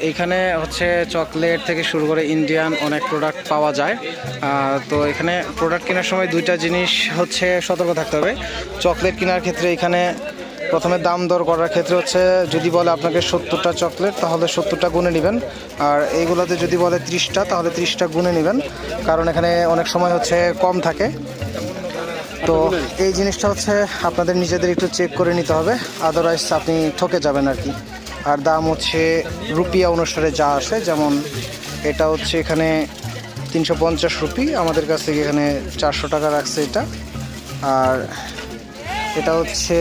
এখানে হচ্ছে চকলেট থেকে শুরু করে ইন্ডিয়ান অনেক প্রোডাক্ট পাওয়া যায়। তো এখানে প্রোডাক্ট কেনার সময় দুইটা জিনিস হচ্ছে সতর্ক থাকতে হবে। চকলেট কেনার ক্ষেত্রে এখানে প্রথমে দাম দর করার ক্ষেত্রে হচ্ছে যদি বলে আপনাকে 70টা চকলেট তাহলে 70টা গুনে নেবেন, আর এইগুলোতে যদি বলে 30টা তাহলে 30টা গুনে নেবেন, কারণ এখানে অনেক সময় হচ্ছে কম থাকে। তো এই জিনিসটা হচ্ছে আপনাদের নিজেদের একটু চেক করে নিতে হবে, আদারওয়াইজ আপনি ঠকে যাবেন আর কি। আর দাম হচ্ছে রুপিয়া অনুসারে যা আসে, যেমন এটা হচ্ছে এখানে 350 রুপি, আমাদের কাছ থেকে এখানে 400 টাকা রাখছে এটা। আর এটা হচ্ছে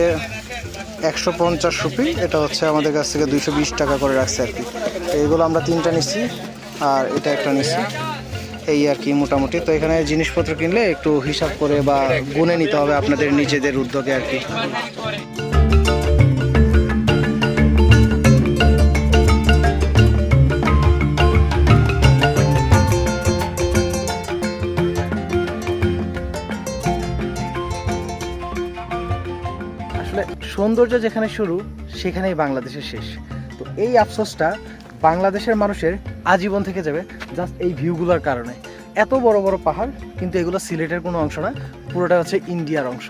150 রুপি, এটা হচ্ছে আমাদের কাছ থেকে 220 টাকা করে রাখছে আর কি। তো এইগুলো আমরা 3টা নিচ্ছি আর এটা একটা নিচ্ছি, এই আর কি মোটামুটি। তো এখানে জিনিসপত্র কিনলে একটু হিসাব করে বা গুনে নিতে হবে আপনাদের নিজেদের উদ্যোগে আর কি। আসলে সৌন্দর্য যেখানে শুরু সেখানেই বাংলাদেশের শেষ। তো এই আফসোসটা বাংলাদেশের মানুষের আজীবন থেকে যাবে জাস্ট এই ভিউগুলোর কারণে। এত বড় বড় পাহাড়, কিন্তু এগুলো সিলেটের কোনো অংশ না, পুরোটা হচ্ছে ইন্ডিয়ার অংশ।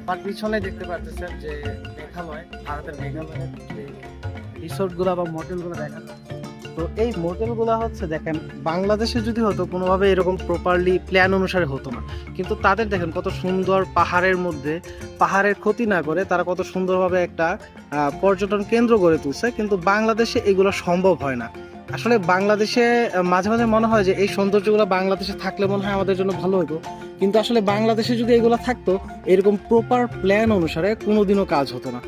তার পিছনে দেখতে পাচ্ছেন যে মেঘালয়, ভারতের মেঘালয়ের যে রিসোর্টগুলো বা মোটেলগুলো দেখা যায়। তো এই মোটেলগুলো হচ্ছে দেখেন বাংলাদেশে যদি হতো কোনোভাবে এরকম প্রপারলি প্ল্যান অনুসারে হতো না, কিন্তু তাদের দেখেন কত সুন্দর পাহাড়ের মধ্যে, পাহাড়ের ক্ষতি না করে তারা কত সুন্দরভাবে একটা পর্যটন কেন্দ্র গড়ে তুলছে। কিন্তু বাংলাদেশে এগুলো সম্ভব হয় না। আসলে বাংলাদেশে মাঝে মাঝে মনে হয় যে এই সৌন্দর্যগুলো বাংলাদেশে থাকলে মনে হয় আমাদের জন্য ভালো হতো, কিন্তু আসলে বাংলাদেশে যদি এগুলো থাকতো এরকম প্রপার প্ল্যান অনুসারে কোনোদিনও কাজ হতো না।